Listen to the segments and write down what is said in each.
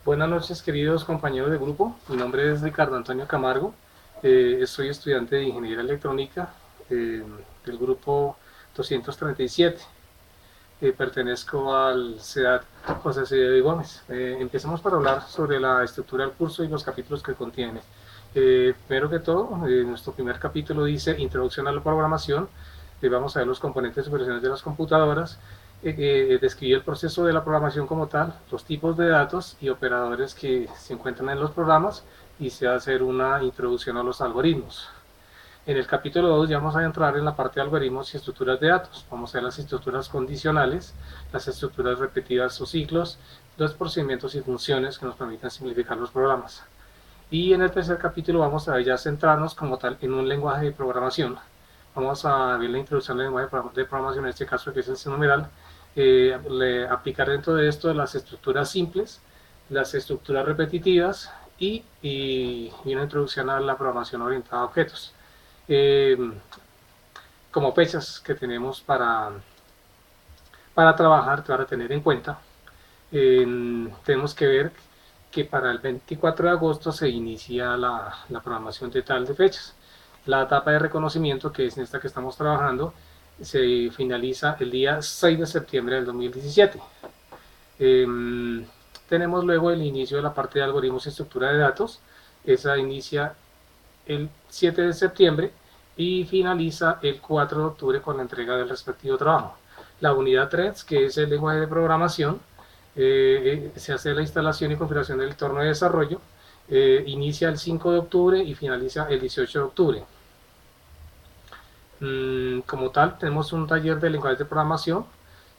Buenas noches, queridos compañeros de grupo. Mi nombre es Ricardo Antonio Camargo. Soy estudiante de Ingeniería Electrónica del grupo 237. Pertenezco al CEDAT José C. Gómez. Empezamos para hablar sobre la estructura del curso y los capítulos que contiene. Primero que todo, nuestro primer capítulo dice Introducción a la programación. Vamos a ver los componentes y operaciones de las computadoras. Describir el proceso de la programación como tal, los tipos de datos y operadores que se encuentran en los programas, y se va a hacer una introducción a los algoritmos. En el capítulo 2 ya vamos a entrar en la parte de algoritmos y estructuras de datos. Vamos a ver las estructuras condicionales, las estructuras repetidas o ciclos, los procedimientos y funciones que nos permiten simplificar los programas. Y en el tercer capítulo vamos a ya centrarnos como tal en un lenguaje de programación. Vamos a ver la introducción del lenguaje de programación, en este caso que es el C numeral, aplicar dentro de esto las estructuras simples, las estructuras repetitivas y una introducción a la programación orientada a objetos. Eh, Como fechas que tenemos para trabajar, para tener en cuenta, tenemos que ver que para el 24 de agosto se inicia la programación de tal de fechas. La etapa de reconocimiento, que es en esta que estamos trabajando, se finaliza el día 6 de septiembre del 2017. Eh, Tenemos luego el inicio de la parte de algoritmos y estructura de datos. Esa inicia el 7 de septiembre y finaliza el 4 de octubre con la entrega del respectivo trabajo. La unidad 3, que es el lenguaje de programación, se hace la instalación y configuración del entorno de desarrollo, inicia el 5 de octubre y finaliza el 18 de octubre. Como tal, tenemos un taller de lenguaje de programación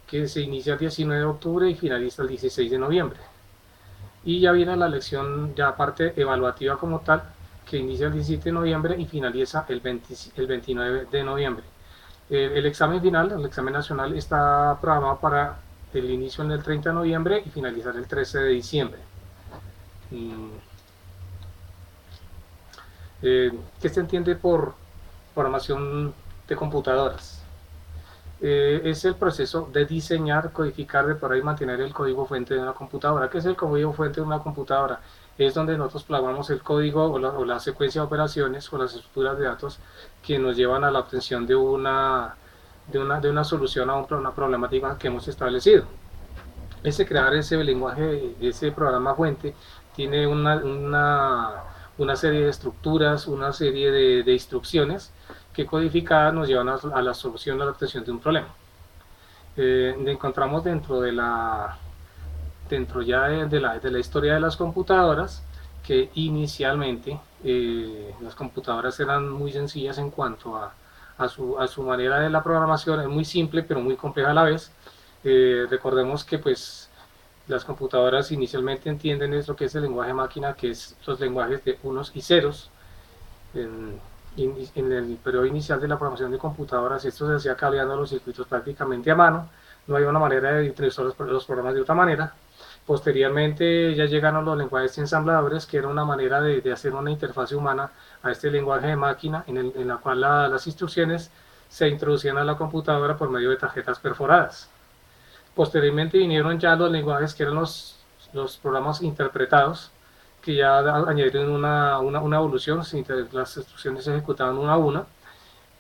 que se inicia el 19 de octubre y finaliza el 16 de noviembre. Y ya viene la lección, ya parte evaluativa como tal, que inicia el 17 de noviembre y finaliza el 29 de noviembre. El examen final, el examen nacional, está programado para el inicio en el 30 de noviembre y finalizar el 13 de diciembre. ¿Qué se entiende por programación de computadoras? Es el proceso de diseñar, codificar, depurar y mantener el código fuente de una computadora. ¿Qué es el código fuente de una computadora? Es donde nosotros plasmamos el código o la secuencia de operaciones o las estructuras de datos que nos llevan a la obtención de una solución a una problemática que hemos establecido. Crear ese lenguaje, ese programa fuente, tiene una serie de estructuras, una serie de instrucciones que codificadas nos llevan a la solución, a la obtención de un problema. Encontramos dentro ya de la historia de las computadoras que inicialmente las computadoras eran muy sencillas en cuanto a su manera de la programación, es muy simple pero muy compleja a la vez. Recordemos que pues las computadoras inicialmente entienden esto que es el lenguaje máquina, que es los lenguajes de unos y ceros. En, en el periodo inicial de la programación de computadoras esto se hacía cableando los circuitos prácticamente a mano, no había una manera de utilizar los programas de otra manera. Posteriormente ya llegaron los lenguajes ensambladores, que era una manera de hacer una interfaz humana a este lenguaje de máquina, en la cual las instrucciones se introducían a la computadora por medio de tarjetas perforadas. Posteriormente vinieron ya los lenguajes que eran los programas interpretados, que ya añadieron una evolución, las instrucciones se ejecutaban una a una,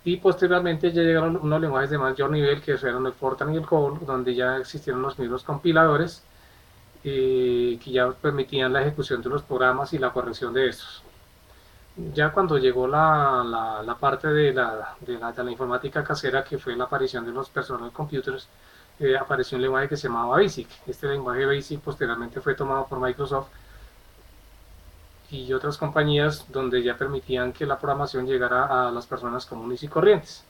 y posteriormente ya llegaron unos lenguajes de mayor nivel que fueron el Fortran y el COBOL, donde ya existieron los mismos compiladores que ya permitían la ejecución de los programas y la corrección de estos. Ya cuando llegó la parte de la informática casera, que fue la aparición de los personal computers, apareció un lenguaje que se llamaba BASIC. Este lenguaje BASIC posteriormente fue tomado por Microsoft y otras compañías, donde ya permitían que la programación llegara a las personas comunes y corrientes.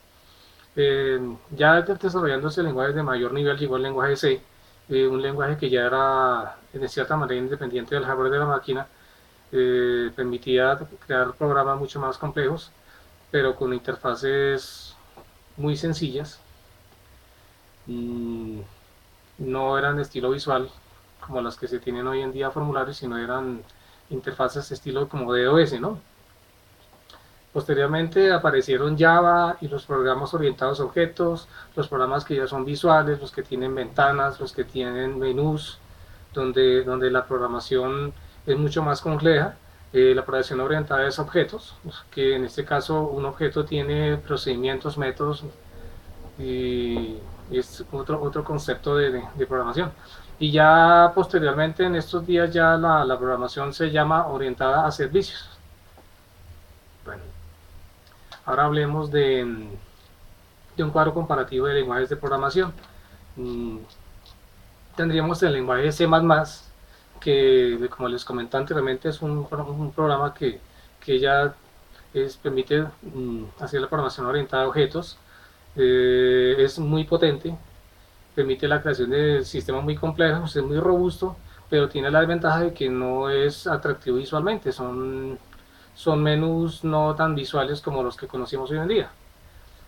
Ya desarrollándose lenguajes de mayor nivel, llegó el lenguaje C, un lenguaje que ya era de cierta manera independiente del hardware de la máquina, permitía crear programas mucho más complejos, pero con interfaces muy sencillas. No eran de estilo visual como las que se tienen hoy en día formularios, sino eran interfaces de estilo como DOS, ¿no? Posteriormente aparecieron Java y los programas orientados a objetos, los programas que ya son visuales, los que tienen ventanas, los que tienen menús, donde la programación es mucho más compleja. La programación orientada es objetos, que en este caso un objeto tiene procedimientos, métodos, y es otro concepto de programación. Y ya posteriormente en estos días ya la programación se llama orientada a servicios. Bueno, ahora hablemos de un cuadro comparativo de lenguajes de programación. Mm, Tendríamos el lenguaje C++, que como les comenté anteriormente es un programa que ya permite hacer la programación orientada a objetos. Es muy potente, permite la creación de sistemas muy complejos, es muy robusto, pero tiene la desventaja de que no es atractivo visualmente, son menús no tan visuales como los que conocemos hoy en día.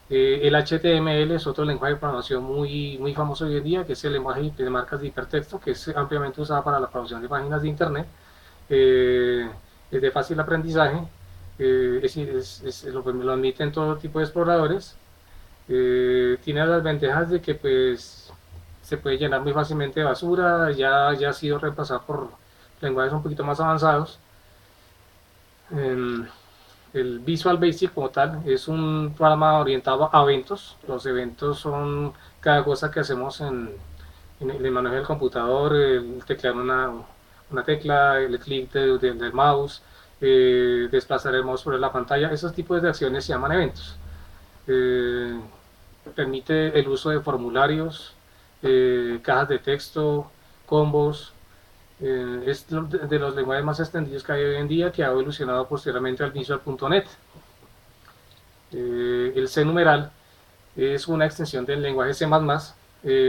El HTML es otro lenguaje de programación muy famoso hoy en día, que es el lenguaje de marcas de hipertexto, que es ampliamente usado para la producción de páginas de internet. Es de fácil aprendizaje, lo admiten todo tipo de exploradores. Tiene las ventajas de que pues se puede llenar muy fácilmente de basura, ya ha sido reemplazado por lenguajes un poquito más avanzados. El Visual Basic como tal es un programa orientado a eventos. Los eventos son cada cosa que hacemos en el manejo del computador, el teclear una tecla, el clic del mouse, desplazar el mouse por la pantalla. Esos tipos de acciones se llaman eventos. Eh, Permite el uso de formularios, cajas de texto, combos. Es de los lenguajes más extendidos que hay hoy en día, que ha evolucionado posteriormente al Visual.net. El C numeral es una extensión del lenguaje C++,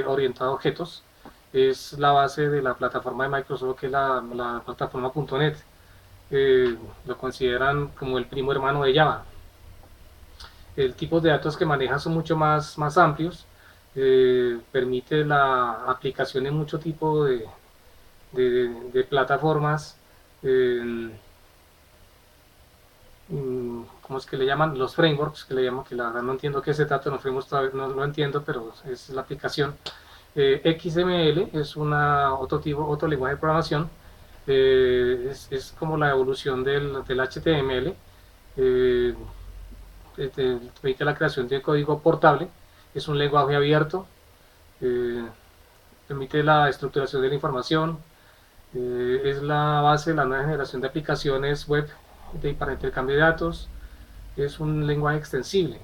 orientado a objetos. Es la base de la plataforma de Microsoft, que es la plataforma .net. Lo consideran como el primo hermano de Java. El tipo de datos que maneja son mucho más amplios. Permite la aplicación en mucho tipo de plataformas. ¿Cómo es que le llaman? Los frameworks, que le llaman, que la verdad no entiendo qué se trata, los frameworks todavía no lo entiendo, pero es la aplicación. XML es otro lenguaje de programación. Es como la evolución del HTML. Eh, Permite la creación de código portable. Es un lenguaje abierto. eh, Permite la estructuración de la información. Es la base de la nueva generación de aplicaciones web para intercambio de datos. Es un lenguaje extensible,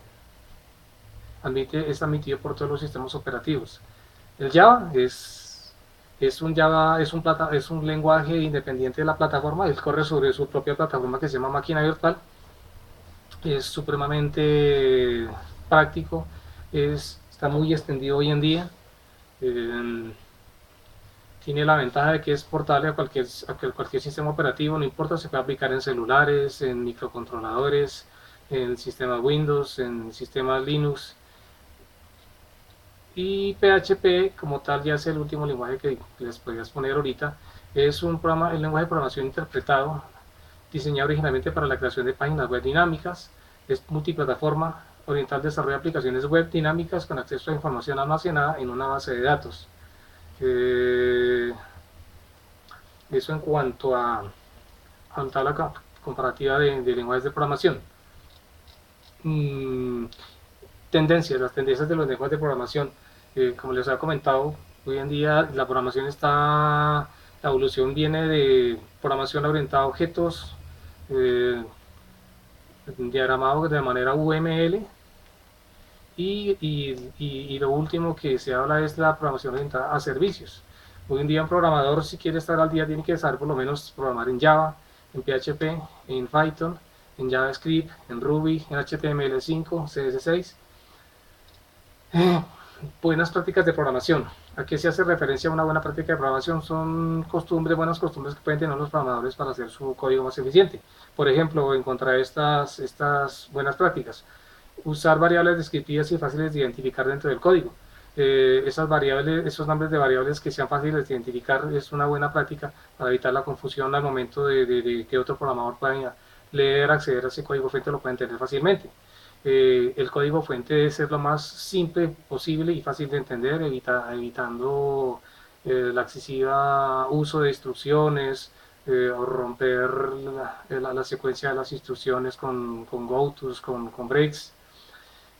es admitido por todos los sistemas operativos. El Java es un lenguaje independiente de la plataforma. Él corre sobre su propia plataforma, que se llama máquina virtual. Es supremamente práctico, está muy extendido hoy en día. eh, Tiene la ventaja de que es portable a cualquier sistema operativo, no importa, se puede aplicar en celulares, en microcontroladores, en sistemas Windows, en sistemas Linux. Y PHP como tal ya es el último lenguaje que les podría exponer ahorita. Es el lenguaje de programación interpretado, diseñado originalmente para la creación de páginas web dinámicas. Es multiplataforma, oriental al desarrollo de aplicaciones web dinámicas con acceso a información almacenada en una base de datos. Eso en cuanto a tabla comparativa de lenguajes de programación. Mm, las tendencias de los lenguajes de programación. Como les había comentado, hoy en día la evolución viene de programación orientada a objetos, diagramado de manera UML, y lo último que se habla es la programación orientada a servicios. Hoy en día un programador, si quiere estar al día, tiene que saber por lo menos programar en Java, en PHP, en Python, en JavaScript, en Ruby, en HTML5, CSS6. Buenas prácticas de programación. ¿A qué se hace referencia a una buena práctica de programación? Son buenas costumbres que pueden tener los programadores para hacer su código más eficiente. Por ejemplo, encontrar estas buenas prácticas. Usar variables descriptivas y fáciles de identificar dentro del código. Esos nombres de variables que sean fáciles de identificar es una buena práctica para evitar la confusión al momento de que otro programador pueda leer, acceder a ese código fuente, lo pueda entender fácilmente. El código fuente debe ser lo más simple posible y fácil de entender, evitando el excesivo uso de instrucciones, o romper la secuencia de las instrucciones con gotos, con breaks.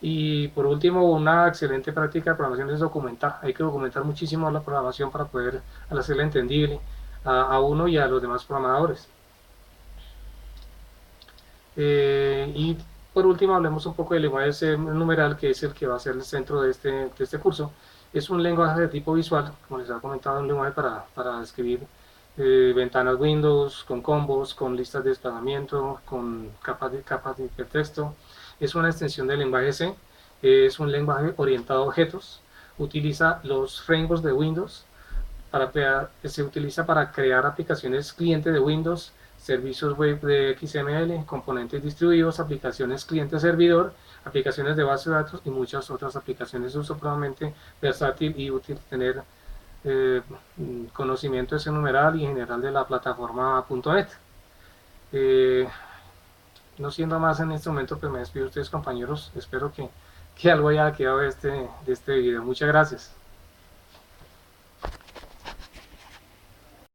Y por último, una excelente práctica de programación es documentar. Hay que documentar muchísimo la programación para poder hacerla entendible a uno y a los demás programadores. Y por último, hablemos un poco del lenguaje numeral, que es el que va a ser el centro de este curso. Es un lenguaje de tipo visual, como les había comentado, un lenguaje para escribir ventanas Windows, con combos, con listas de desplazamiento, con capas de hipertexto. Es una extensión del lenguaje C, es un lenguaje orientado a objetos, utiliza los frameworks de Windows, se utiliza para crear aplicaciones cliente de Windows, servicios web de XML, componentes distribuidos, aplicaciones cliente-servidor, aplicaciones de base de datos y muchas otras aplicaciones. Es supremamente versátil y útil tener eh, conocimiento de ese numeral y en general de la plataforma .NET. Eh, no siendo más en este momento, pues me despido de ustedes, compañeros. Espero que algo haya quedado de este video. Muchas gracias.